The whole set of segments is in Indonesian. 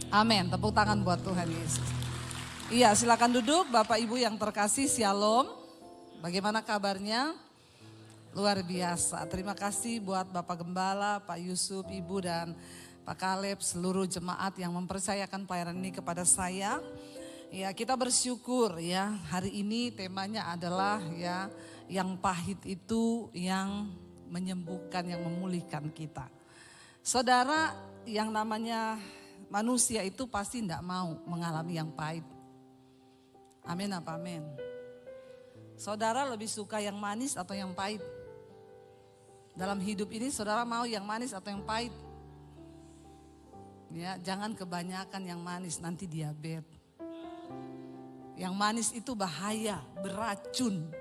Amin, tepuk tangan buat Tuhan Yesus. Iya, silakan duduk Bapak Ibu yang terkasih, Shalom. Bagaimana kabarnya? Luar biasa. Terima kasih buat Bapak Gembala, Pak Yusuf, Ibu dan Pak Kaleb, seluruh jemaat yang mempercayakan pelayanan ini kepada saya. Ya, kita bersyukur ya, hari ini temanya adalah ya, yang pahit itu yang menyembuhkan, yang memulihkan kita. Saudara, yang namanya manusia itu pasti tidak mau mengalami yang pahit. Amin apa amin? Saudara lebih suka yang manis atau yang pahit? Dalam hidup ini saudara mau yang manis atau yang pahit? Ya, jangan kebanyakan yang manis, nanti diabetes. Yang manis itu bahaya, beracun.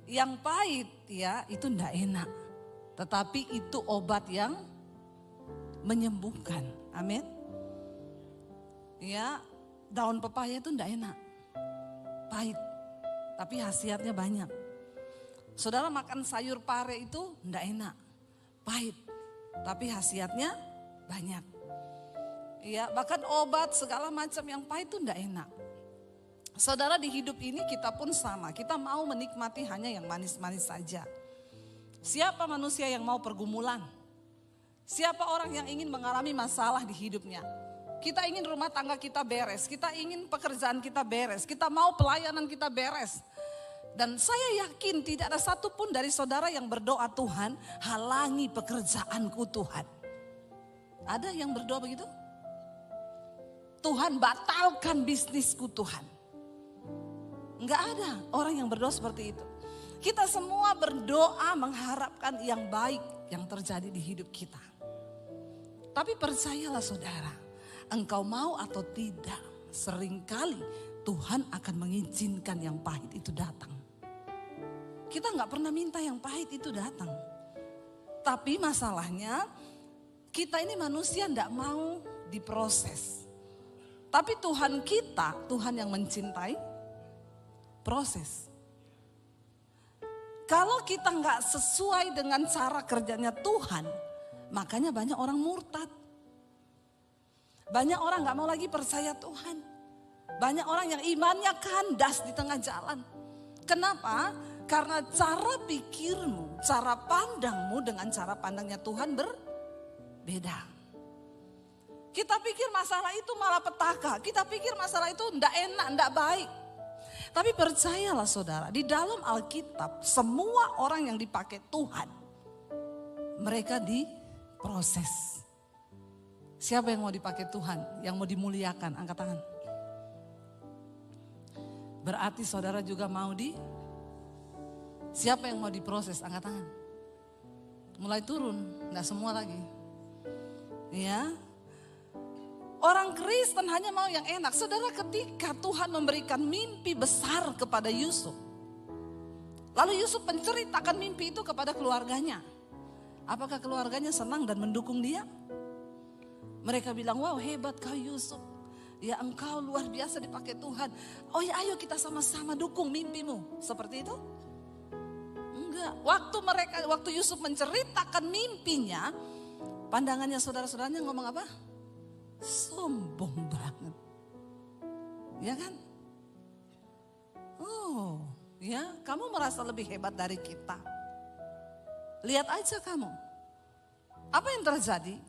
Yang pahit ya itu tidak enak. Tetapi itu obat yang menyembuhkan. Amin. Ya, daun pepaya itu tidak enak. Pahit. Tapi khasiatnya banyak. Saudara makan sayur pare itu tidak enak. Pahit. Tapi khasiatnya banyak. Ya, bahkan obat segala macam yang pahit itu tidak enak. Saudara, di hidup ini kita pun sama. Kita mau menikmati hanya yang manis-manis saja. Siapa manusia yang mau pergumulan? Siapa orang yang ingin mengalami masalah di hidupnya? Kita ingin rumah tangga kita beres. Kita ingin pekerjaan kita beres. Kita mau pelayanan kita beres. Dan saya yakin tidak ada satupun dari saudara yang berdoa, Tuhan halangi pekerjaanku Tuhan. Ada yang berdoa begitu? Tuhan batalkan bisnisku Tuhan. Enggak ada orang yang berdoa seperti itu. Kita semua berdoa mengharapkan yang baik yang terjadi di hidup kita. Tapi percayalah saudara, engkau mau atau tidak, seringkali Tuhan akan mengizinkan yang pahit itu datang. Kita enggak pernah minta yang pahit itu datang. Tapi masalahnya kita ini manusia enggak mau diproses. Tapi Tuhan kita, Tuhan yang mencintai proses. Kalau kita nggak sesuai dengan cara kerjanya Tuhan, makanya banyak orang murtad. Banyak orang nggak mau lagi percaya Tuhan. Banyak orang yang imannya kandas di tengah jalan. Kenapa? Karena cara pikirmu, cara pandangmu dengan cara pandangnya Tuhan berbeda. Kita pikir masalah itu malah petaka. Kita pikir masalah itu ndak enak, ndak baik. Tapi percayalah saudara, di dalam Alkitab semua orang yang dipakai Tuhan, mereka diproses. Siapa yang mau dipakai Tuhan, yang mau dimuliakan, angkat tangan. Berarti saudara juga mau siapa yang mau diproses, angkat tangan. Mulai turun, gak semua lagi. Ya. Orang Kristen hanya mau yang enak. Saudara, ketika Tuhan memberikan mimpi besar kepada Yusuf. Lalu Yusuf menceritakan mimpi itu kepada keluarganya. Apakah keluarganya senang dan mendukung dia? Mereka bilang, wow hebat kau Yusuf. Ya engkau luar biasa dipakai Tuhan. Oh ya ayo kita sama-sama dukung mimpimu. Seperti itu? Enggak. Waktu Yusuf menceritakan mimpinya. Pandangannya saudara-saudaranya ngomong apa? Sombong banget. Ya kan? Oh, ya, kamu merasa lebih hebat dari kita. Lihat aja kamu. Apa yang terjadi?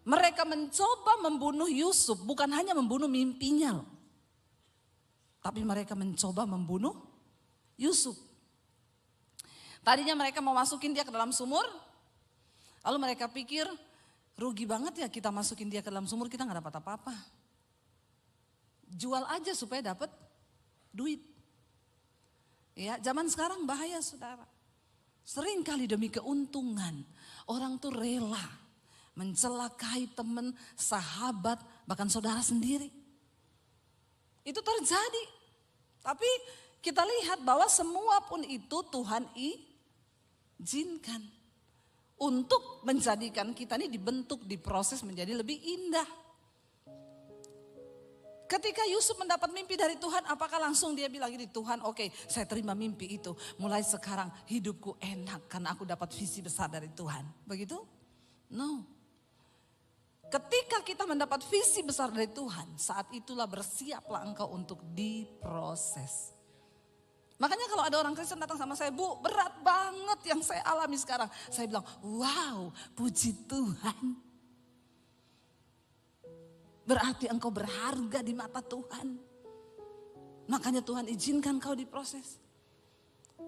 Mereka mencoba membunuh Yusuf, bukan hanya membunuh mimpinya loh. Tapi mereka mencoba membunuh Yusuf. Tadinya mereka mau masukin dia ke dalam sumur. Lalu mereka pikir, rugi banget ya kita masukin dia ke dalam sumur, kita gak dapat apa-apa. Jual aja supaya dapat duit. Ya, zaman sekarang bahaya saudara. Sering kali demi keuntungan, orang tuh rela mencelakai teman, sahabat, bahkan saudara sendiri. Itu terjadi. Tapi kita lihat bahwa semua pun itu Tuhan izinkan. Untuk menjadikan kita ini dibentuk, diproses menjadi lebih indah. Ketika Yusuf mendapat mimpi dari Tuhan, apakah langsung dia bilang gini, Tuhan oke, saya terima mimpi itu. Mulai sekarang hidupku enak karena aku dapat visi besar dari Tuhan. Begitu? No. Ketika kita mendapat visi besar dari Tuhan, saat itulah bersiaplah engkau untuk diproses. Makanya kalau ada orang Kristen datang sama saya, Bu, berat banget yang saya alami sekarang. Saya bilang, wow, puji Tuhan. Berarti engkau berharga di mata Tuhan. Makanya Tuhan izinkan kau diproses.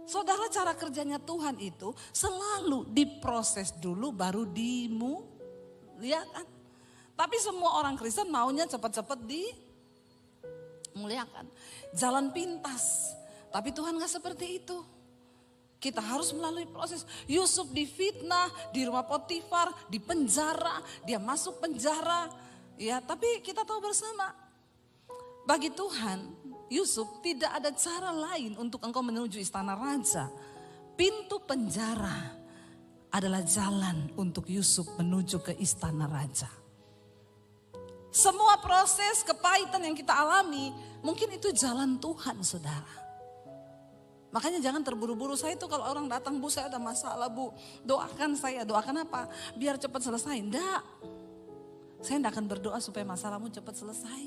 Saudara, cara kerjanya Tuhan itu selalu diproses dulu baru dimuliakan. Tapi semua orang Kristen maunya cepat-cepat dimuliakan. Jalan pintas. Tapi Tuhan gak seperti itu. Kita harus melalui proses. Yusuf difitnah, di rumah Potifar, di penjara. Dia masuk penjara. Ya, tapi kita tahu bersama. Bagi Tuhan, Yusuf, tidak ada cara lain untuk engkau menuju istana raja. Pintu penjara adalah jalan untuk Yusuf menuju ke istana raja. Semua proses kepahitan yang kita alami, mungkin itu jalan Tuhan, saudara. Makanya jangan terburu-buru. Saya itu kalau orang datang, Bu, saya ada masalah, Bu, doakan saya. Doakan apa? Biar cepat selesai. Enggak. Saya tidak akan berdoa supaya masalahmu cepat selesai.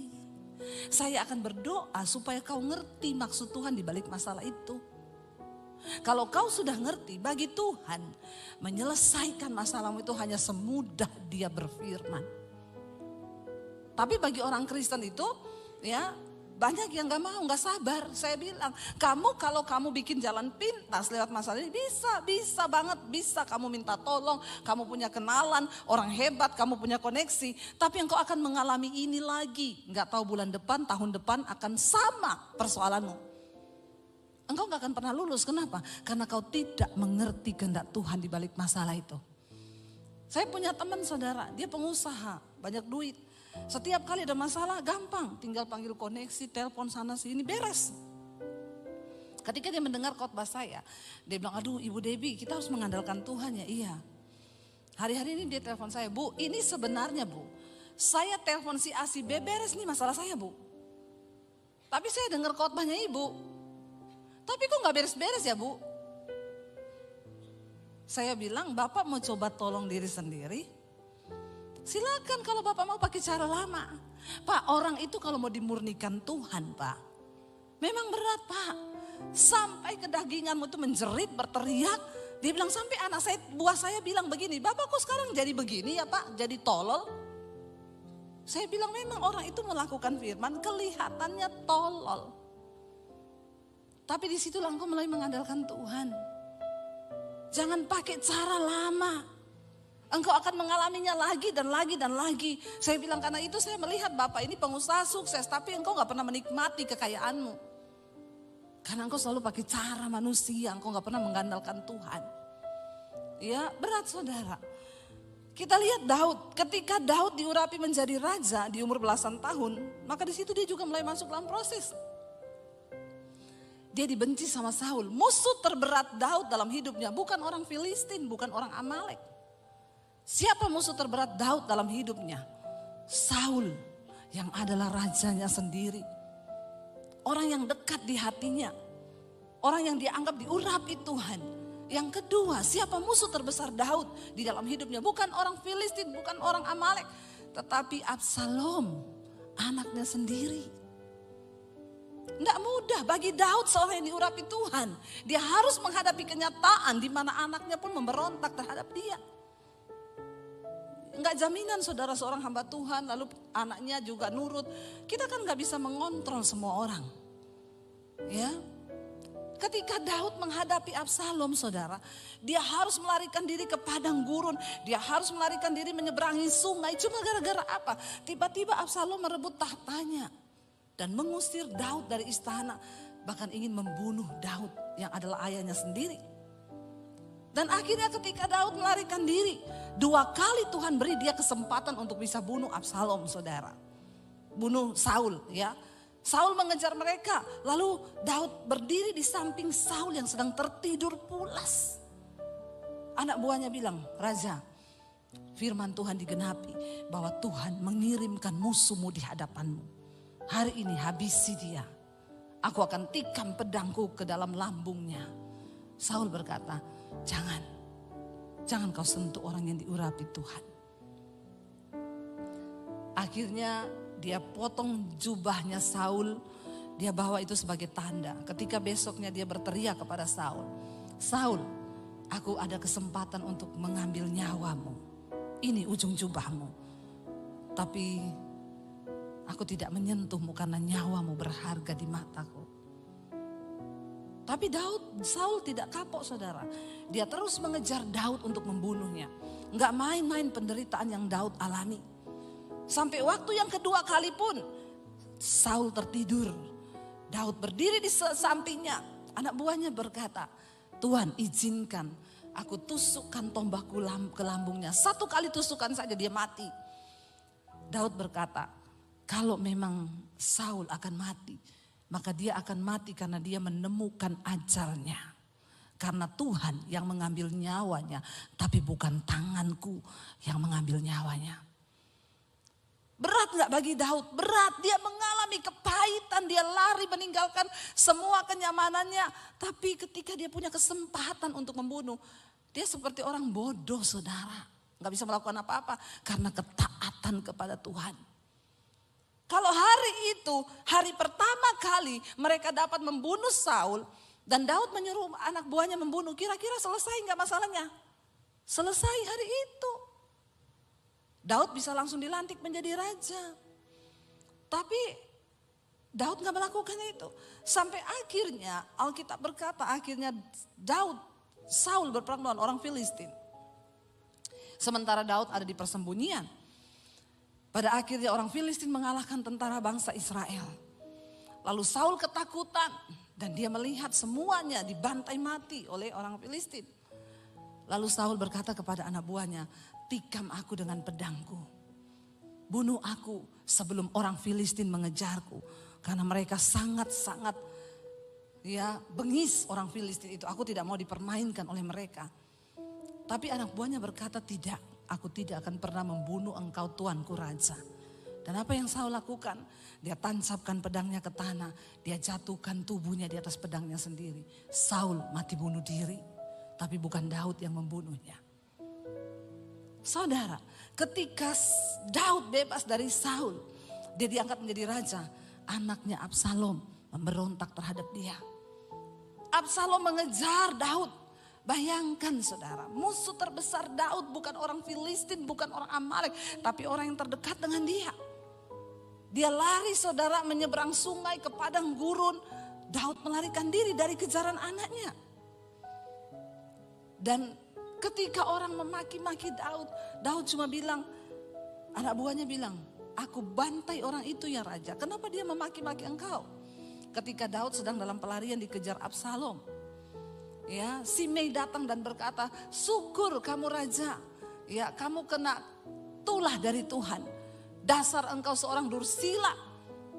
Saya akan berdoa supaya kau ngerti maksud Tuhan di balik masalah itu. Kalau kau sudah ngerti, bagi Tuhan menyelesaikan masalahmu itu hanya semudah Dia berfirman. Tapi bagi orang Kristen itu, ya banyak yang gak mau, gak sabar. Saya bilang, kalau kamu bikin jalan pintas lewat masalah ini, bisa banget, bisa. Kamu minta tolong, kamu punya kenalan, orang hebat, kamu punya koneksi. Tapi engkau akan mengalami ini lagi. Gak tahu bulan depan, tahun depan akan sama persoalanmu. Engkau gak akan pernah lulus, kenapa? Karena kau tidak mengerti kehendak Tuhan di balik masalah itu. Saya punya teman, saudara, dia pengusaha, banyak duit. Setiap kali ada masalah gampang, tinggal panggil koneksi, telepon sana sini, beres. Ketika dia mendengar khotbah saya, dia bilang, aduh Ibu Debbie, kita harus mengandalkan Tuhan ya. Iya. Hari-hari ini dia telepon saya, Bu, ini sebenarnya Bu, saya telepon si A si B, beres nih masalah saya, Bu. Tapi saya dengar khotbahnya Ibu, tapi kok gak beres-beres ya, Bu? Saya bilang, Bapak mau coba tolong diri sendiri? Silakan kalau Bapak mau pakai cara lama. Pak, orang itu kalau mau dimurnikan Tuhan, Pak, memang berat, Pak. Sampai kedaginganmu itu menjerit, berteriak. Dia bilang sampai anak saya, buah saya bilang begini, Bapak kok sekarang jadi begini ya Pak, jadi tolol. Saya bilang memang orang itu melakukan firman, kelihatannya tolol. Tapi di situ engkau mulai mengandalkan Tuhan. Jangan pakai cara lama. Engkau akan mengalaminya lagi dan lagi dan lagi. Saya bilang karena itu saya melihat Bapak ini pengusaha sukses. Tapi engkau gak pernah menikmati kekayaanmu. Karena engkau selalu pakai cara manusia. Engkau gak pernah mengandalkan Tuhan. Ya berat, saudara. Kita lihat Daud. Ketika Daud diurapi menjadi raja di umur belasan tahun. Maka di situ dia juga mulai masuk dalam proses. Dia dibenci sama Saul. Musuh terberat Daud dalam hidupnya. Bukan orang Filistin, bukan orang Amalek. Siapa musuh terberat Daud dalam hidupnya? Saul, yang adalah rajanya sendiri. Orang yang dekat di hatinya. Orang yang dianggap diurapi Tuhan. Yang kedua, siapa musuh terbesar Daud di dalam hidupnya? Bukan orang Filistin, bukan orang Amalek. Tetapi Absalom, anaknya sendiri. Tidak mudah bagi Daud seorang yang diurapi Tuhan. Dia harus menghadapi kenyataan di mana anaknya pun memberontak terhadap dia. Enggak jaminan saudara seorang hamba Tuhan lalu anaknya juga nurut. Kita kan enggak bisa mengontrol semua orang. Ya. Ketika Daud menghadapi Absalom, saudara, dia harus melarikan diri ke padang gurun. Dia harus melarikan diri menyeberangi sungai. Cuma gara-gara apa? Tiba-tiba Absalom merebut tahtanya dan mengusir Daud dari istana. Bahkan ingin membunuh Daud yang adalah ayahnya sendiri. Dan akhirnya ketika Daud melarikan diri, 2 kali Tuhan beri dia kesempatan untuk bisa bunuh Absalom, saudara. Bunuh Saul, ya. Saul mengejar mereka, lalu Daud berdiri di samping Saul yang sedang tertidur pulas. Anak buahnya bilang, Raja, firman Tuhan digenapi bahwa Tuhan mengirimkan musuhmu di hadapanmu. Hari ini habisi dia. Aku akan tikam pedangku ke dalam lambungnya. Saul berkata, jangan kau sentuh orang yang diurapi Tuhan. Akhirnya dia potong jubahnya Saul, dia bawa itu sebagai tanda. Ketika besoknya dia berteriak kepada Saul, Saul, aku ada kesempatan untuk mengambil nyawamu. Ini ujung jubahmu. Tapi aku tidak menyentuhmu karena nyawamu berharga di mataku. Tapi Saul tidak kapok saudara. Dia terus mengejar Daud untuk membunuhnya. Enggak main-main penderitaan yang Daud alami. Sampai waktu yang kedua kali pun Saul tertidur. Daud berdiri di sampingnya. Anak buahnya berkata, Tuhan izinkan aku tusukkan tombakku ke lambungnya. 1 kali tusukan saja dia mati. Daud berkata, kalau memang Saul akan mati, maka dia akan mati karena dia menemukan ajalnya. Karena Tuhan yang mengambil nyawanya, tapi bukan tanganku yang mengambil nyawanya. Berat gak bagi Daud? Berat, dia mengalami kepahitan, dia lari meninggalkan semua kenyamanannya. Tapi ketika dia punya kesempatan untuk membunuh, dia seperti orang bodoh saudara. Gak bisa melakukan apa-apa karena ketaatan kepada Tuhan. Kalau hari itu, hari pertama kali mereka dapat membunuh Saul dan Daud menyuruh anak buahnya membunuh, kira-kira selesai gak masalahnya? Selesai hari itu. Daud bisa langsung dilantik menjadi raja. Tapi Daud gak melakukan itu. Sampai akhirnya Alkitab berkata akhirnya Saul berperang melawan orang Filistin. Sementara Daud ada di persembunyian. Pada akhirnya orang Filistin mengalahkan tentara bangsa Israel. Lalu Saul ketakutan dan dia melihat semuanya dibantai mati oleh orang Filistin. Lalu Saul berkata kepada anak buahnya, tikam aku dengan pedangku. Bunuh aku sebelum orang Filistin mengejarku. Karena mereka sangat-sangat bengis orang Filistin itu. Aku tidak mau dipermainkan oleh mereka. Tapi anak buahnya berkata tidak. Aku tidak akan pernah membunuh engkau tuanku raja. Dan apa yang Saul lakukan? Dia tancapkan pedangnya ke tanah. Dia jatuhkan tubuhnya di atas pedangnya sendiri. Saul mati bunuh diri. Tapi bukan Daud yang membunuhnya. Saudara, ketika Daud bebas dari Saul, dia diangkat menjadi raja. Anaknya Absalom memberontak terhadap dia. Absalom mengejar Daud. Bayangkan saudara, musuh terbesar Daud bukan orang Filistin, bukan orang Amalek, tapi orang yang terdekat dengan dia. Dia lari saudara menyeberang sungai ke padang gurun. Daud melarikan diri dari kejaran anaknya. Dan ketika orang memaki-maki Daud, Daud cuma bilang, anak buahnya bilang, aku bantai orang itu ya raja. Kenapa dia memaki-maki engkau? Ketika Daud sedang dalam pelarian dikejar Absalom. Ya, Simei datang dan berkata, syukur kamu raja. Ya, kamu kena tulah dari Tuhan. Dasar engkau seorang dursila.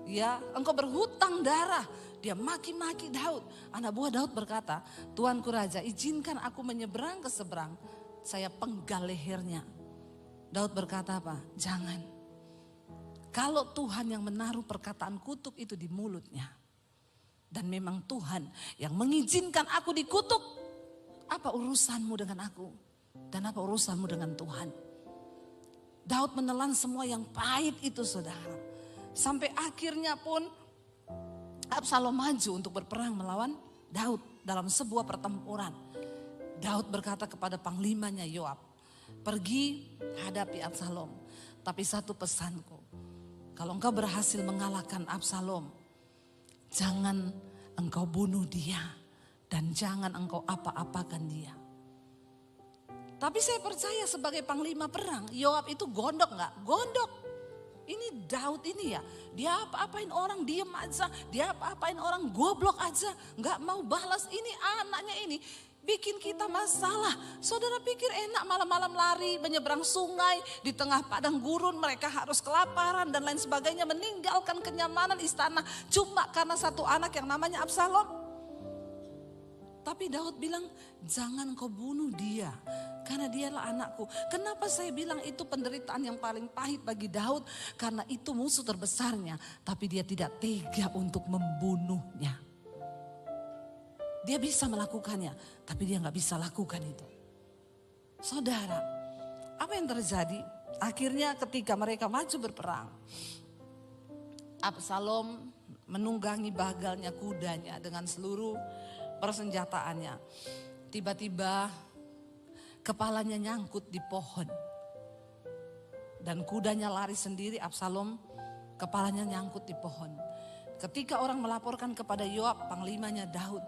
Ya, engkau berhutang darah. Dia maki-maki Daud. Anak buah Daud berkata, Tuanku raja, izinkan aku menyeberang ke seberang. Saya penggal lehernya. Daud berkata apa? Jangan. Kalau Tuhan yang menaruh perkataan kutuk itu di mulutnya. Dan memang Tuhan yang mengizinkan aku dikutuk. Apa urusanmu dengan aku? Dan apa urusanmu dengan Tuhan? Daud menelan semua yang pahit itu saudara. Sampai akhirnya pun Absalom maju untuk berperang melawan Daud dalam sebuah pertempuran. Daud berkata kepada panglimanya Yoab, pergi hadapi Absalom. Tapi satu pesanku, kalau engkau berhasil mengalahkan Absalom, jangan engkau bunuh dia dan jangan engkau apa-apakan dia. Tapi saya percaya sebagai panglima perang, Yoab itu gondok gak? Gondok. Ini Daud ini ya, dia apa-apain orang diem aja, dia apa-apain orang goblok aja, gak mau balas. Ini anaknya ini bikin kita masalah. Saudara pikir enak malam-malam lari menyeberang sungai di tengah padang gurun, mereka harus kelaparan dan lain sebagainya, meninggalkan kenyamanan istana cuma karena satu anak yang namanya Absalom. Tapi Daud bilang, jangan kau bunuh dia karena dialah anakku. Kenapa saya bilang itu penderitaan yang paling pahit bagi Daud? Karena itu musuh terbesarnya, tapi dia tidak tega untuk membunuhnya. Dia bisa melakukannya, tapi dia gak bisa lakukan itu. Saudara, apa yang terjadi? Akhirnya ketika mereka maju berperang, Absalom menunggangi bagalnya kudanya dengan seluruh persenjataannya. Tiba-tiba kepalanya nyangkut di pohon. Dan kudanya lari sendiri, Absalom kepalanya nyangkut di pohon. Ketika orang melaporkan kepada Yoab, panglimanya Daud,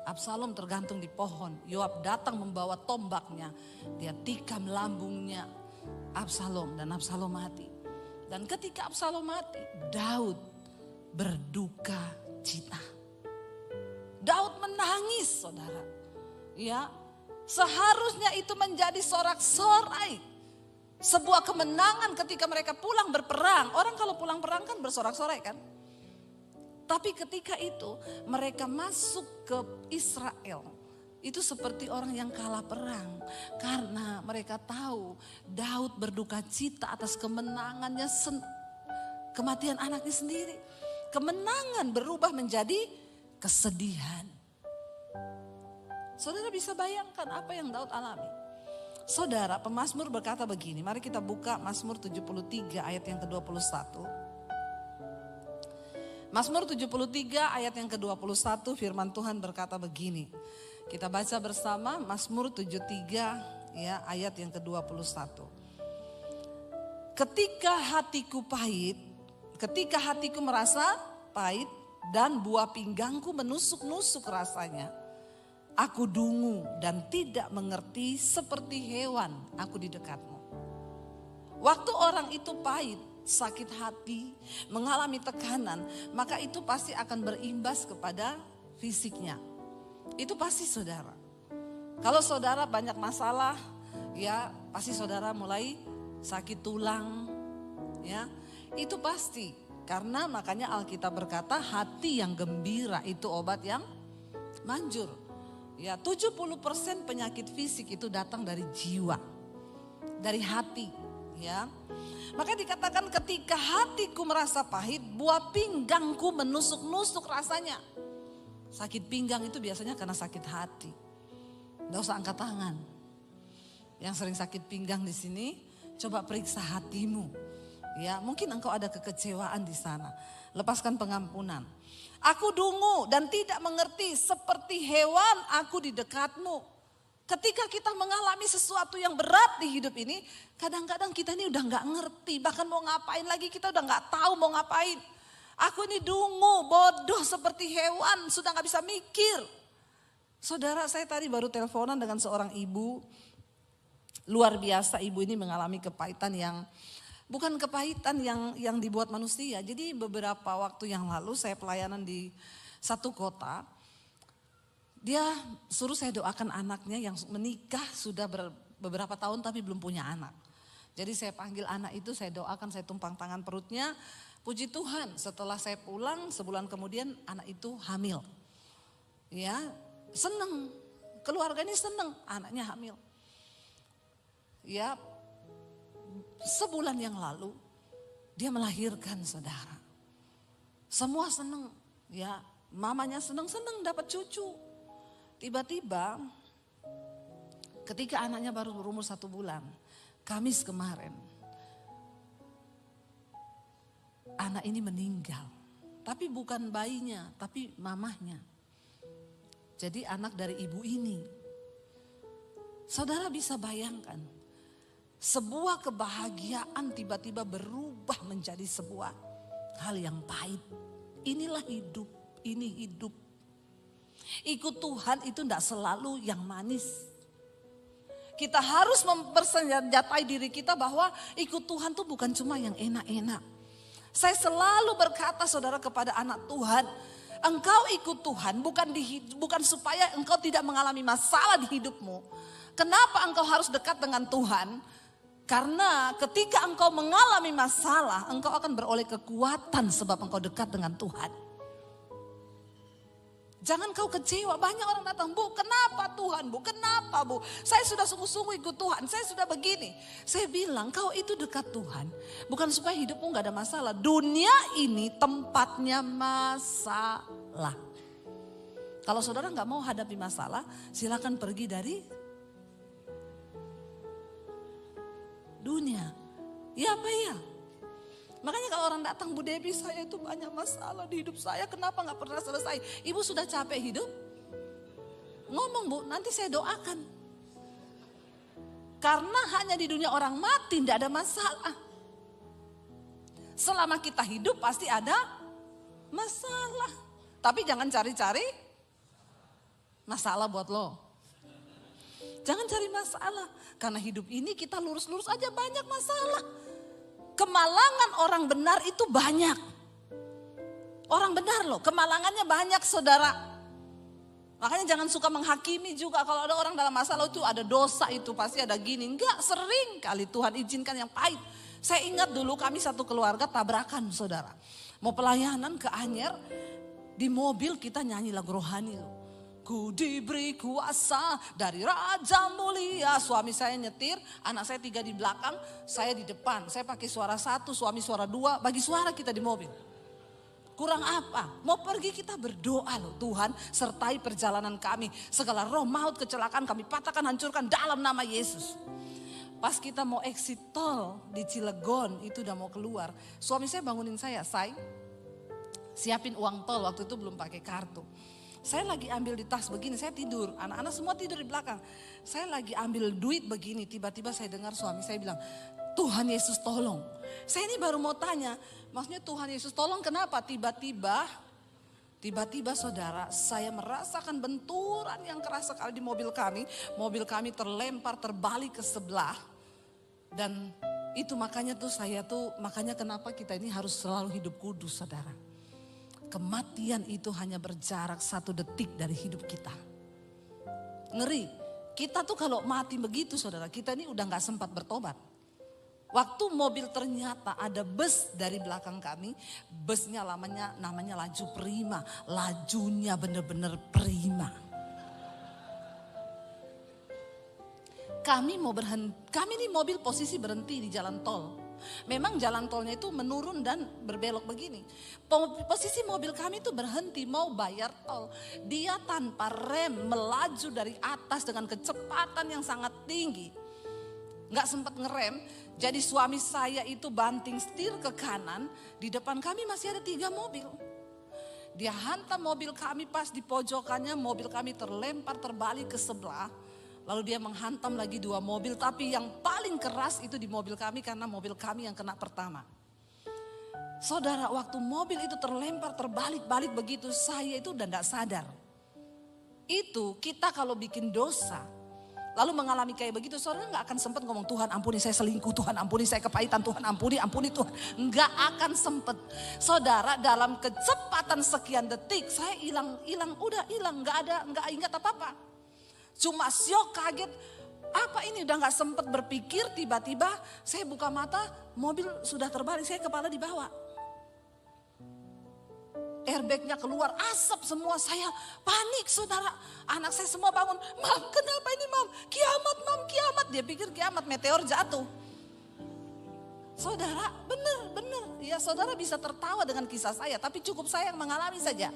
Absalom tergantung di pohon. Yoab datang membawa tombaknya. Dia tikam lambungnya Absalom dan Absalom mati. Dan ketika Absalom mati, Daud berduka cita. Daud menangis, saudara. Ya, seharusnya itu menjadi sorak-sorai. Sebuah kemenangan ketika mereka pulang berperang. Orang kalau pulang perang kan bersorak-sorai kan. Tapi ketika itu mereka masuk ke Israel. Itu seperti orang yang kalah perang. Karena mereka tahu Daud berduka cita atas kemenangannya, kematian anaknya sendiri. Kemenangan berubah menjadi kesedihan. Saudara bisa bayangkan apa yang Daud alami. Saudara, pemazmur berkata begini. Mari kita buka Mazmur 73 ayat yang ke-21. Mazmur 73 ayat yang ke-21, firman Tuhan berkata begini. Kita baca bersama Mazmur 73 ya, ayat yang ke-21. Ketika hatiku merasa pahit dan buah pinggangku menusuk-nusuk rasanya, aku dungu dan tidak mengerti seperti hewan aku di dekatmu. Waktu orang itu pahit, sakit hati, mengalami tekanan, maka itu pasti akan berimbas kepada fisiknya. Itu pasti saudara. Kalau saudara banyak masalah, ya pasti saudara mulai sakit tulang, ya itu pasti. Karena makanya Alkitab berkata hati yang gembira itu obat yang manjur. Ya 70% penyakit fisik itu datang dari jiwa, dari hati, ya. Maka dikatakan ketika hatiku merasa pahit, buah pinggangku menusuk-nusuk rasanya. Sakit pinggang itu biasanya karena sakit hati. Nggak usah angkat tangan. Yang sering sakit pinggang di sini, coba periksa hatimu. Ya, mungkin engkau ada kekecewaan di sana. Lepaskan pengampunan. Aku dungu dan tidak mengerti seperti hewan aku di dekatmu. Ketika kita mengalami sesuatu yang berat di hidup ini, kadang-kadang kita ini udah gak ngerti. Bahkan mau ngapain lagi kita udah gak tahu mau ngapain. Aku ini dungu, bodoh seperti hewan, sudah gak bisa mikir. Saudara, saya tadi baru teleponan dengan seorang ibu. Luar biasa, ibu ini mengalami kepahitan yang bukan kepahitan yang dibuat manusia. Jadi beberapa waktu yang lalu saya pelayanan di satu kota. Dia suruh saya doakan anaknya yang menikah sudah beberapa tahun tapi belum punya anak. Jadi saya panggil anak itu, saya doakan, saya tumpang tangan perutnya. Puji Tuhan, setelah saya pulang sebulan kemudian anak itu hamil. Ya, seneng. Keluarga ini seneng, anaknya hamil. Ya, sebulan yang lalu dia melahirkan, saudara. Semua seneng, ya, mamanya seneng-seneng dapat cucu. Tiba-tiba ketika anaknya baru berumur 1 bulan, Kamis kemarin, anak ini meninggal. Tapi bukan bayinya, tapi mamahnya. Jadi anak dari ibu ini. Saudara bisa bayangkan, sebuah kebahagiaan tiba-tiba berubah menjadi sebuah hal yang pahit. Inilah hidup, ini hidup. Ikut Tuhan itu tidak selalu yang manis. Kita harus mempersenjatai diri kita bahwa ikut Tuhan itu bukan cuma yang enak-enak. Saya selalu berkata saudara kepada anak Tuhan, engkau ikut Tuhan bukan supaya engkau tidak mengalami masalah di hidupmu. Kenapa engkau harus dekat dengan Tuhan? Karena ketika engkau mengalami masalah, engkau akan beroleh kekuatan sebab engkau dekat dengan Tuhan. Jangan kau kecewa, banyak orang datang, Bu kenapa Tuhan, Bu kenapa Bu, saya sudah sungguh-sungguh ikut Tuhan, saya sudah begini. Saya bilang kau itu dekat Tuhan, bukan supaya hidupmu gak ada masalah. Dunia ini tempatnya masalah. Kalau saudara gak mau hadapi masalah, silakan pergi dari dunia. Iya apa iya? Makanya kalau orang datang, Bu Debbie saya itu banyak masalah di hidup saya, kenapa gak pernah selesai? Ibu sudah capek hidup? Ngomong Bu, nanti saya doakan. Karena hanya di dunia orang mati tidak ada masalah. Selama kita hidup pasti ada masalah. Tapi jangan cari-cari masalah buat lo. Jangan cari masalah. Karena hidup ini kita lurus-lurus aja banyak masalah. Kemalangan orang benar itu banyak. Orang benar loh, kemalangannya banyak saudara. Makanya jangan suka menghakimi juga kalau ada orang dalam masalah itu ada dosa itu pasti ada gini. Enggak, sering kali Tuhan izinkan yang pahit. Saya ingat dulu kami satu keluarga tabrakan saudara. Mau pelayanan ke Anyer, di mobil kita nyanyi lagu rohani loh. Ku diberi kuasa dari Raja Mulia. Suami saya nyetir, anak saya 3 di belakang, saya di depan. Saya pakai suara 1, suami suara 2, bagi suara kita di mobil. Kurang apa? Mau pergi kita berdoa loh. Tuhan sertai perjalanan kami. Segala roh maut kecelakaan kami patahkan, hancurkan dalam nama Yesus. Pas kita mau exit tol di Cilegon, itu udah mau keluar. Suami saya bangunin saya siapin uang tol, waktu itu belum pakai kartu. Saya lagi ambil di tas begini, saya tidur. Anak-anak semua tidur di belakang. Saya lagi ambil duit begini, tiba-tiba saya dengar suami saya bilang, Tuhan Yesus tolong. Saya ini baru mau tanya, maksudnya Tuhan Yesus tolong kenapa? Tiba-tiba saudara, saya merasakan benturan yang keras sekali di mobil kami. Mobil kami terlempar, terbalik ke sebelah. Dan itu makanya makanya kenapa kita ini harus selalu hidup kudus saudara. Kematian itu hanya berjarak 1 detik dari hidup kita. Ngeri. Kita tuh kalau mati begitu saudara, kita ini udah gak sempat bertobat. Waktu mobil ternyata ada bus dari belakang kami. Busnya namanya laju prima. Lajunya bener-bener prima. Kami ini mobil posisi berhenti di jalan tol. Memang jalan tolnya itu menurun dan berbelok begini. Posisi mobil kami itu berhenti mau bayar tol. Dia tanpa rem melaju dari atas dengan kecepatan yang sangat tinggi. Gak sempat ngerem. Jadi suami saya itu banting setir ke kanan. Di depan kami masih ada 3 mobil. Dia hantam mobil kami pas di pojokannya. Mobil kami terlempar terbalik ke sebelah. Lalu dia menghantam lagi 2 mobil, tapi yang paling keras itu di mobil kami karena mobil kami yang kena pertama. Saudara, waktu mobil itu terlempar terbalik-balik begitu, saya itu udah gak sadar. Itu kita kalau bikin dosa, lalu mengalami kayak begitu, saudara gak akan sempat ngomong Tuhan ampuni saya selingkuh, Tuhan ampuni saya kepahitan, Tuhan ampuni Tuhan. Gak akan sempet. Saudara, dalam kecepatan sekian detik saya hilang, gak ingat apa-apa. Cuma syok kaget, apa ini udah gak sempet berpikir, tiba-tiba saya buka mata, mobil sudah terbalik, saya kepala di bawah. Airbagnya keluar, asap semua, saya panik saudara. Anak saya semua bangun, Mam kenapa ini Mam? Kiamat Mam, kiamat. Dia pikir kiamat, meteor jatuh. Saudara, bener. Ya saudara bisa tertawa dengan kisah saya, tapi cukup saya yang mengalami saja.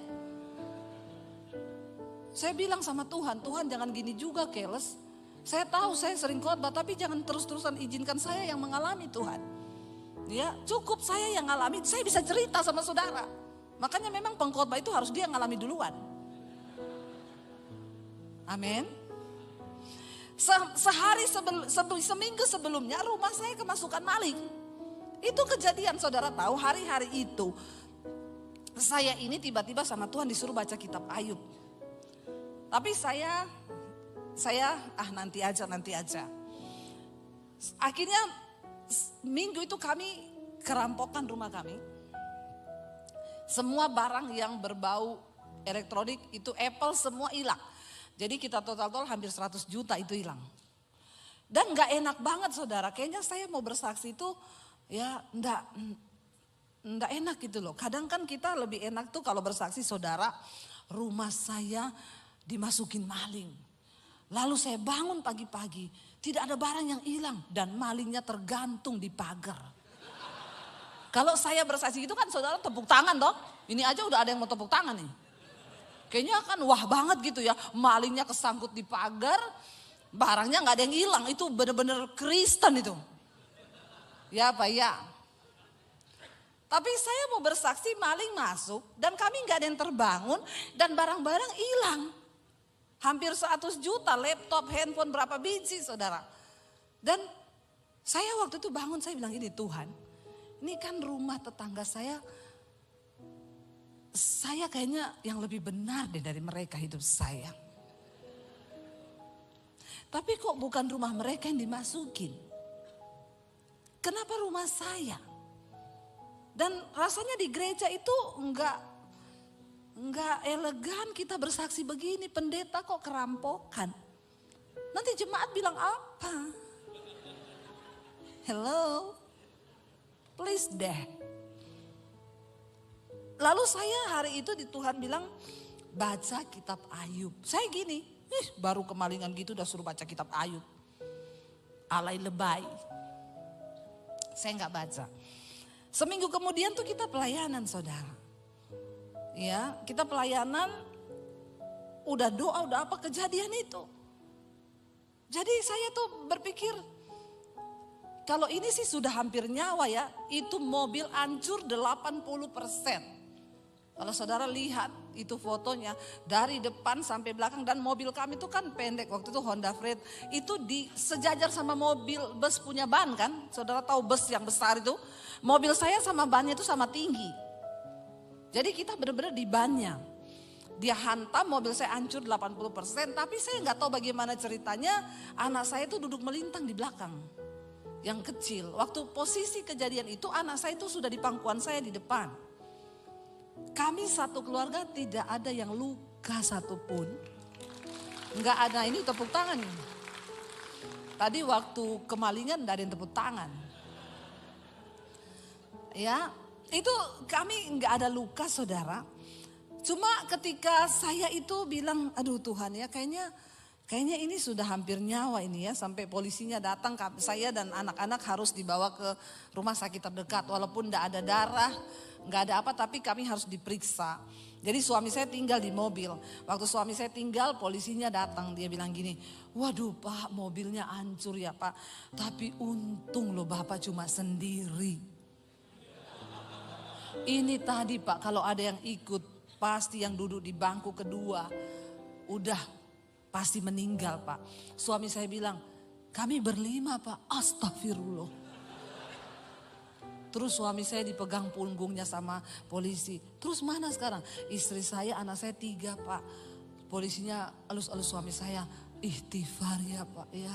Saya bilang sama Tuhan, Tuhan jangan gini juga keles. Saya tahu saya sering khotbah tapi jangan terus-terusan izinkan saya yang mengalami Tuhan. Ya cukup saya yang ngalami, saya bisa cerita sama saudara. Makanya memang pengkhotbah itu harus dia yang ngalami duluan. Amin. Seminggu sebelumnya rumah saya kemasukan maling. Itu kejadian saudara tahu hari-hari itu. Saya ini tiba-tiba sama Tuhan disuruh baca kitab Ayub. Tapi saya nanti aja. Akhirnya minggu itu kami kerampokan rumah kami. Semua barang yang berbau elektronik itu Apple semua hilang. Jadi kita total hampir 100 juta itu hilang. Dan gak enak banget saudara, kayaknya saya mau bersaksi itu ya enggak enak gitu loh. Kadang kan kita lebih enak tuh kalau bersaksi saudara, rumah saya dimasukin maling. Lalu saya bangun pagi-pagi, tidak ada barang yang hilang dan malingnya tergantung di pagar. Kalau saya bersaksi itu kan saudara tepuk tangan dong. Ini aja udah ada yang mau tepuk tangan nih. Kayaknya kan wah banget gitu ya, malingnya kesangkut di pagar, barangnya gak ada yang hilang, itu bener-bener Kristen itu. Ya Pak ya. Tapi saya mau bersaksi maling masuk dan kami nggak ada yang terbangun dan barang-barang hilang. Hampir 100 juta, laptop, handphone berapa biji saudara. Dan saya waktu itu bangun saya bilang ini Tuhan. Ini kan rumah tetangga saya kayaknya yang lebih benar deh dari mereka hidup saya. Tapi kok bukan rumah mereka yang dimasukin. Kenapa rumah saya? Dan rasanya di gereja itu enggak elegan kita bersaksi begini. Pendeta kok kerampokan. Nanti jemaat bilang apa? Hello? Please deh. Lalu saya hari itu di Tuhan bilang baca kitab Ayub. Saya gini, baru kemalingan gitu udah suruh baca kitab Ayub. Alay lebay. Saya nggak baca. Seminggu kemudian tuh kita pelayanan saudara. Ya, kita pelayanan udah doa, udah apa kejadian itu. Jadi saya tuh berpikir kalau ini sih sudah hampir nyawa ya, itu mobil hancur 80%. Kalau saudara lihat itu fotonya dari depan sampai belakang dan mobil kami itu kan pendek. Waktu itu Honda Freed itu sejajar sama mobil bus punya ban kan. Saudara tahu bus yang besar itu. Mobil saya sama bannya itu sama tinggi. Jadi kita benar-benar di bannya. Dia hantam mobil saya hancur 80%. Tapi saya nggak tahu bagaimana ceritanya anak saya itu duduk melintang di belakang. Yang kecil. Waktu posisi kejadian itu anak saya itu sudah di pangkuan saya di depan. Kami satu keluarga tidak ada yang luka satupun. Enggak ada, ini tepuk tangan. Tadi waktu kemalingan enggak ada yang tepuk tangan. Ya, itu kami enggak ada luka saudara. Cuma ketika saya itu bilang, aduh Tuhan ya kayaknya ini sudah hampir nyawa ini ya. Sampai polisinya datang, saya dan anak-anak harus dibawa ke rumah sakit terdekat. Walaupun enggak ada darah. Nggak ada apa tapi kami harus diperiksa. Jadi suami saya tinggal di mobil. Waktu suami saya tinggal polisinya datang. Dia bilang gini, waduh Pak mobilnya hancur ya Pak. Tapi untung loh Bapak cuma sendiri. Ini tadi Pak kalau ada yang ikut pasti yang duduk di bangku kedua. Udah pasti meninggal Pak. Suami saya bilang kami berlima Pak. Astagfirullah. Terus suami saya dipegang punggungnya sama polisi. Terus mana sekarang? Istri saya, anak saya 3 Pak. Polisinya elus-elus suami saya. Ikhtifar ya Pak ya.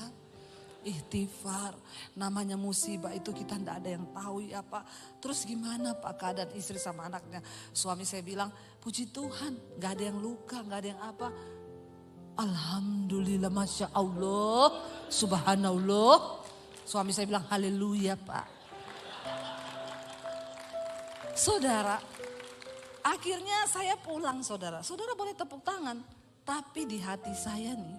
Ikhtifar. Namanya musibah itu kita tidak ada yang tahu ya Pak. Terus gimana Pak keadaan istri sama anaknya? Suami saya bilang puji Tuhan gak ada yang luka, gak ada yang apa. Alhamdulillah Masya Allah. Subhanallah. Suami saya bilang haleluya Pak. Saudara, akhirnya saya pulang saudara. Saudara boleh tepuk tangan. Tapi di hati saya nih,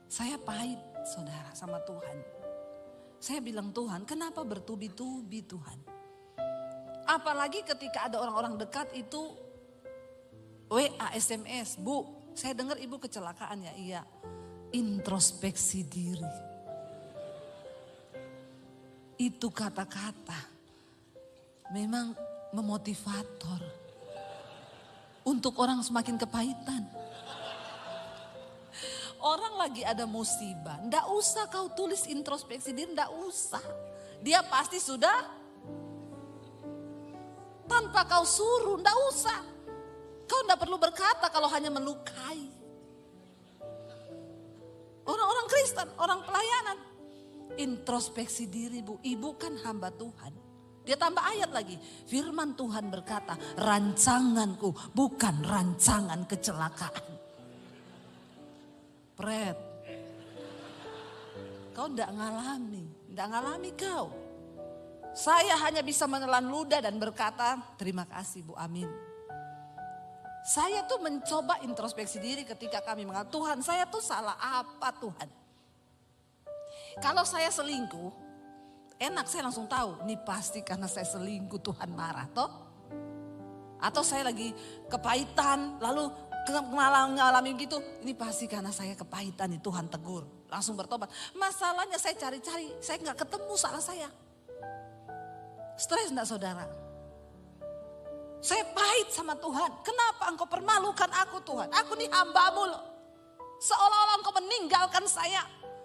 saya pahit saudara sama Tuhan. Saya bilang Tuhan kenapa bertubi-tubi Tuhan. Apalagi ketika ada orang-orang dekat itu WA, SMS. Bu, saya dengar ibu kecelakaan ya. Iya, introspeksi diri. Itu kata-kata memang memotivator untuk orang semakin kepahitan. Orang lagi ada musibah, ndak usah kau tulis introspeksi diri, ndak usah. Dia pasti sudah tanpa kau suruh, ndak usah. Kau ndak perlu berkata kalau hanya melukai. Orang-orang Kristen, orang pelayanan, introspeksi diri Bu, ibu kan hamba Tuhan. Dia tambah ayat lagi. Firman Tuhan berkata, rancanganku bukan rancangan kecelakaan. Pret. Kau enggak ngalami kau. Saya hanya bisa menelan ludah dan berkata, terima kasih Bu, amin. Saya tuh mencoba introspeksi diri ketika kami mengatakan, Tuhan saya tuh salah apa Tuhan. Kalau saya selingkuh, enak saya langsung tahu, ini pasti karena saya selingkuh Tuhan marah toh. Atau saya lagi kepahitan lalu ngalamin gitu, ini pasti karena saya kepahitan nih Tuhan tegur. Langsung bertobat. Masalahnya saya cari-cari, saya gak ketemu salah saya. Stres enggak saudara? Saya pahit sama Tuhan. Kenapa engkau permalukan aku Tuhan? Aku nih hamba-Mu loh. Seolah-olah engkau meninggalkan saya.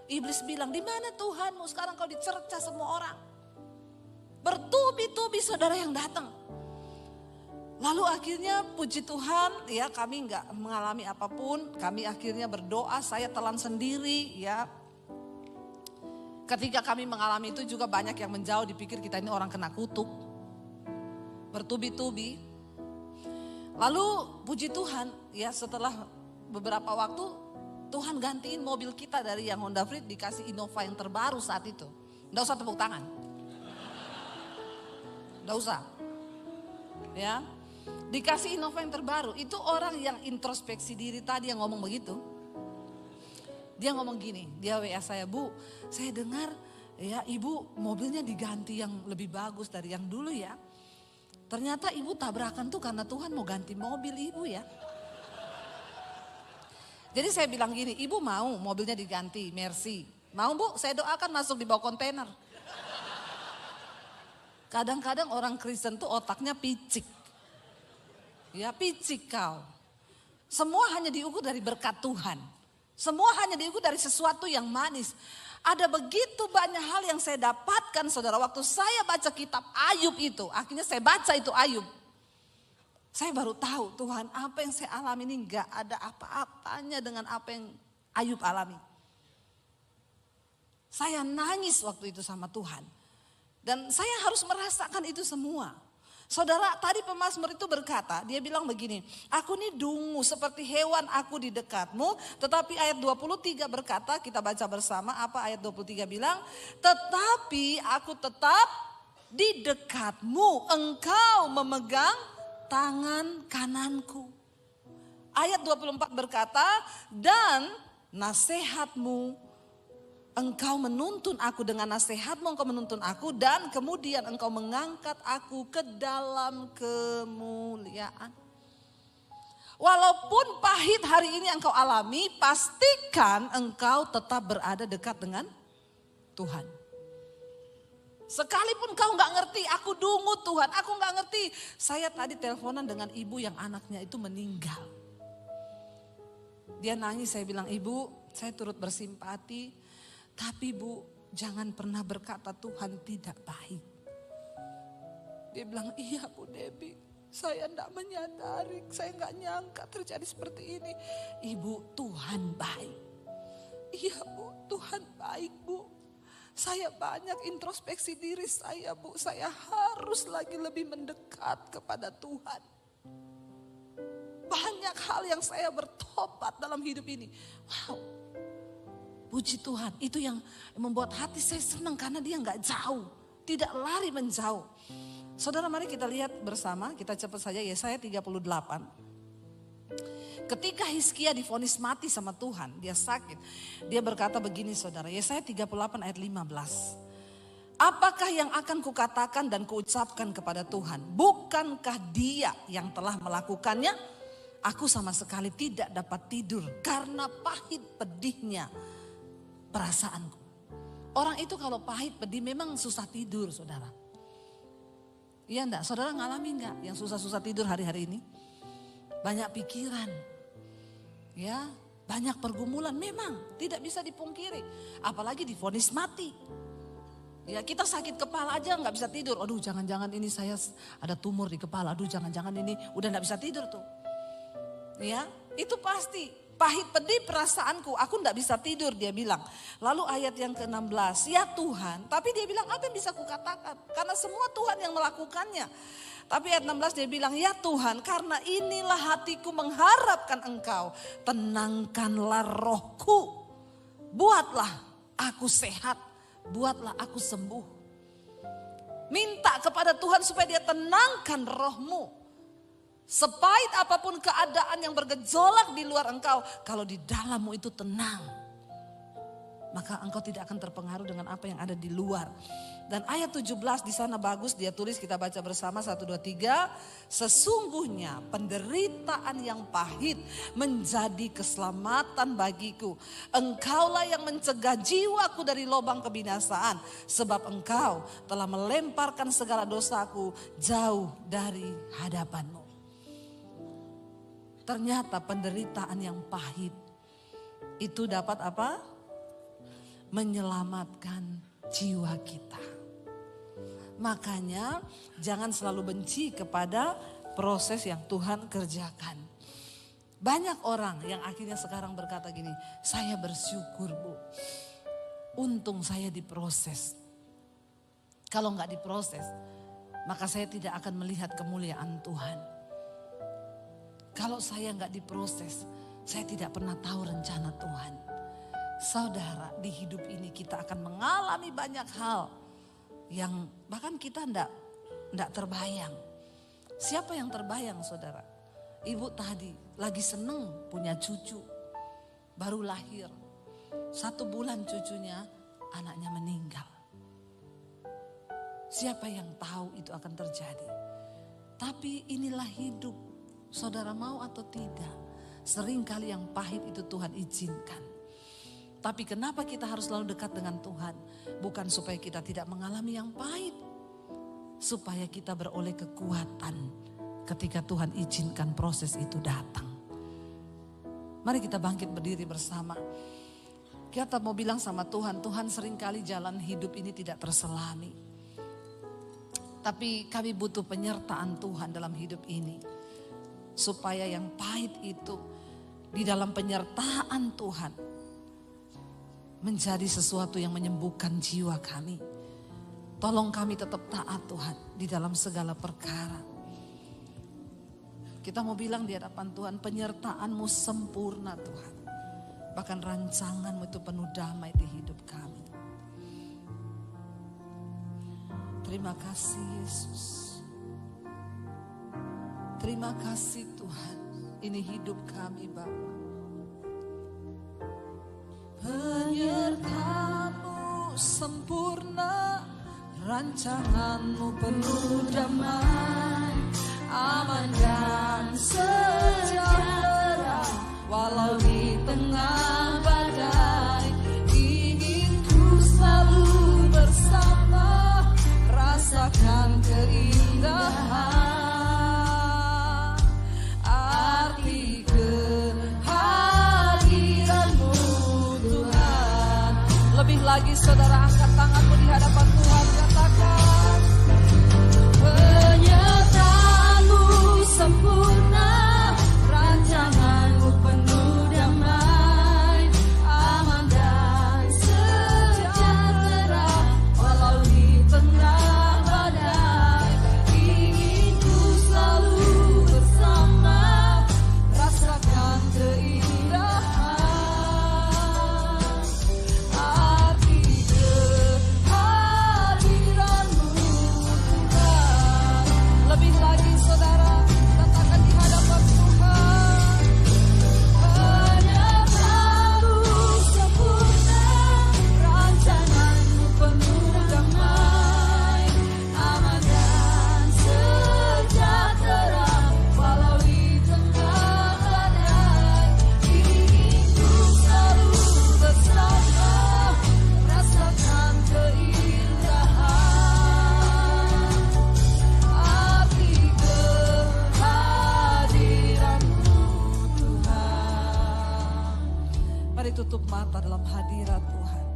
Iblis bilang, di mana Tuhanmu? Sekarang kau dicerca semua orang. Bertubi-tubi saudara yang datang. Lalu akhirnya puji Tuhan ya kami enggak mengalami apapun. Kami akhirnya berdoa, saya telan sendiri ya. Ketika kami mengalami itu juga banyak yang menjauh, dipikir kita ini orang kena kutuk. Bertubi-tubi. Lalu puji Tuhan ya setelah beberapa waktu Tuhan gantiin mobil kita dari yang Honda Freed dikasih Innova yang terbaru saat itu. Nggak usah tepuk tangan. Nggak usah. Ya. Dikasih Innova yang terbaru. Itu orang yang introspeksi diri tadi yang ngomong begitu. Dia ngomong gini, dia WA saya, Bu, saya dengar ya Ibu mobilnya diganti yang lebih bagus dari yang dulu ya. Ternyata Ibu tabrakan tuh karena Tuhan mau ganti mobil Ibu ya. Jadi saya bilang gini, Ibu mau mobilnya diganti, Mercy. Mau Bu, saya doakan masuk di bawah kontainer. Kadang-kadang orang Kristen tuh otaknya picik. Ya picik kau. Semua hanya diukur dari berkat Tuhan. Semua hanya diukur dari sesuatu yang manis. Ada begitu banyak hal yang saya dapatkan saudara. Waktu saya baca kitab Ayub itu. Akhirnya saya baca itu Ayub. Saya baru tahu Tuhan apa yang saya alami ini gak ada apa-apanya dengan apa yang Ayub alami. Saya nangis waktu itu sama Tuhan. Dan saya harus merasakan itu semua. Saudara, tadi pemazmur itu berkata, dia bilang begini, aku ini dungu seperti hewan aku di dekatmu. Tetapi ayat 23 berkata, kita baca bersama apa ayat 23 bilang. Tetapi aku tetap di dekatmu, engkau memegang tangan kananku. Ayat 24 berkata, dan nasihatmu, engkau menuntun aku dengan nasihatmu, engkau menuntun aku dan kemudian engkau mengangkat aku ke dalam kemuliaan. Walaupun pahit hari ini engkau alami, pastikan engkau tetap berada dekat dengan Tuhan. Sekalipun kau gak ngerti, aku dungu Tuhan, aku gak ngerti. Saya tadi teleponan dengan ibu yang anaknya itu meninggal. Dia nangis, saya bilang, Ibu saya turut bersimpati. Tapi Bu, jangan pernah berkata Tuhan tidak baik. Dia bilang, iya Bu Debbie, saya tidak menyadari, saya nggak nyangka terjadi seperti ini. Ibu, Tuhan baik. Iya Bu, Tuhan baik Bu. Saya banyak introspeksi diri saya Bu, saya harus lagi lebih mendekat kepada Tuhan. Banyak hal yang saya bertobat dalam hidup ini. Wow. Puji Tuhan, itu yang membuat hati saya senang karena dia nggak jauh, tidak lari menjauh. Saudara, mari kita lihat bersama, kita cepat saja Yesaya 38. Ketika Hizkia divonis mati sama Tuhan, dia sakit. Dia berkata begini saudara, Yesaya 38 ayat 15. Apakah yang akan kukatakan dan kuucapkan kepada Tuhan? Bukankah dia yang telah melakukannya? Aku sama sekali tidak dapat tidur karena pahit pedihnya perasaanku. Orang itu kalau pahit pedih memang susah tidur saudara. Iya enggak? Saudara ngalami enggak yang susah-susah tidur hari-hari ini? Banyak pikiran. Ya, banyak pergumulan memang tidak bisa dipungkiri. Apalagi divonis mati. Ya, kita sakit kepala aja nggak bisa tidur. Aduh, jangan-jangan ini saya ada tumor di kepala. Aduh, jangan-jangan ini udah nggak bisa tidur tuh. Ya, itu pasti. Pahit pedih perasaanku, aku enggak bisa tidur dia bilang. Lalu ayat yang ke-16, ya Tuhan. Tapi dia bilang apa yang bisa kukatakan? Karena semua Tuhan yang melakukannya. Tapi ayat 16 dia bilang, ya Tuhan karena inilah hatiku mengharapkan Engkau. Tenangkanlah rohku. Buatlah aku sehat. Buatlah aku sembuh. Minta kepada Tuhan supaya dia tenangkan rohmu. Sepahit apapun keadaan yang bergejolak di luar engkau, kalau di dalammu itu tenang. maka engkau tidak akan terpengaruh dengan apa yang ada di luar. Dan ayat 17 di sana bagus dia tulis, kita baca bersama 1, 2, 3. Sesungguhnya penderitaan yang pahit menjadi keselamatan bagiku. Engkaulah yang mencegah jiwaku dari lubang kebinasaan. Sebab engkau telah melemparkan segala dosaku jauh dari hadapanmu. Ternyata penderitaan yang pahit itu dapat apa? Menyelamatkan jiwa kita. Makanya jangan selalu benci kepada proses yang Tuhan kerjakan. Banyak orang yang akhirnya sekarang berkata gini, saya bersyukur Bu, untung saya diproses. Kalau nggak diproses, maka saya tidak akan melihat kemuliaan Tuhan. Kalau saya nggak diproses, saya tidak pernah tahu rencana Tuhan. Saudara, di hidup ini kita akan mengalami banyak hal yang bahkan kita enggak terbayang. Siapa yang terbayang saudara? Ibu tadi lagi seneng punya cucu, baru lahir. 1 bulan cucunya, anaknya meninggal. Siapa yang tahu itu akan terjadi? Tapi inilah hidup, saudara mau atau tidak. Seringkali yang pahit itu Tuhan izinkan. Tapi kenapa kita harus selalu dekat dengan Tuhan? Bukan supaya kita tidak mengalami yang pahit. Supaya kita beroleh kekuatan ketika Tuhan izinkan proses itu datang. Mari kita bangkit berdiri bersama. Kita mau bilang sama Tuhan, Tuhan seringkali jalan hidup ini tidak terselami. Tapi kami butuh penyertaan Tuhan dalam hidup ini. Supaya yang pahit itu di dalam penyertaan Tuhan menjadi sesuatu yang menyembuhkan jiwa kami. Tolong kami tetap taat Tuhan di dalam segala perkara. Kita mau bilang di hadapan Tuhan, penyertaan-Mu sempurna Tuhan. Bahkan rancangan-Mu itu penuh damai di hidup kami. Terima kasih Yesus. Terima kasih Tuhan. Ini hidup kami Bapa. Penyertaan-Mu sempurna, rancangan-Mu penuh damai, aman dan sejahtera. Walau di tengah badai, ingin ku selalu bersama, rasakan keindahan. Lebih lagi saudara angkat tanganmu di hadapan Tuhan, katakan penyertaan-Mu sempurna, rancangan-Mu penuh damai, aman dan sejahtera. Walau di tengah badai, ingin ku selalu bersama, rasakan keindahan. Tutup mata dalam hadirat Tuhan.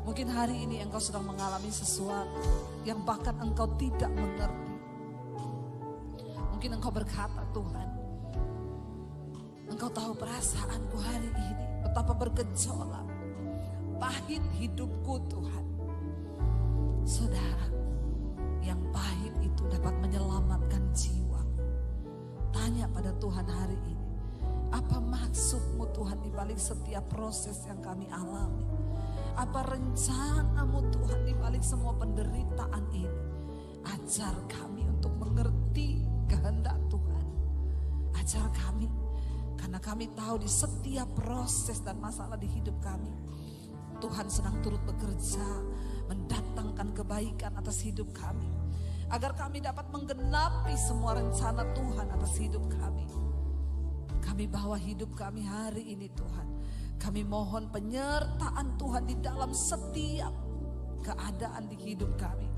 Mungkin hari ini engkau sedang mengalami sesuatu yang bahkan engkau tidak mengerti. Mungkin engkau berkata, Tuhan, engkau tahu perasaanku hari ini, betapa bergejolak, pahit hidupku Tuhan. Saudara, yang pahit itu dapat menyelamatkan jiwa. Tanya pada Tuhan hari ini, apa maksud-Mu Tuhan di balik setiap proses yang kami alami? Apa rencana-Mu Tuhan di balik semua penderitaan ini? Ajar kami untuk mengerti kehendak Tuhan. Ajar kami, karena kami tahu di setiap proses dan masalah di hidup kami, Tuhan sedang turut bekerja, mendatangkan kebaikan atas hidup kami. Agar kami dapat menggenapi semua rencana Tuhan atas hidup kami. Kami bawa hidup kami hari ini Tuhan. Kami mohon penyertaan Tuhan di dalam setiap keadaan di hidup kami.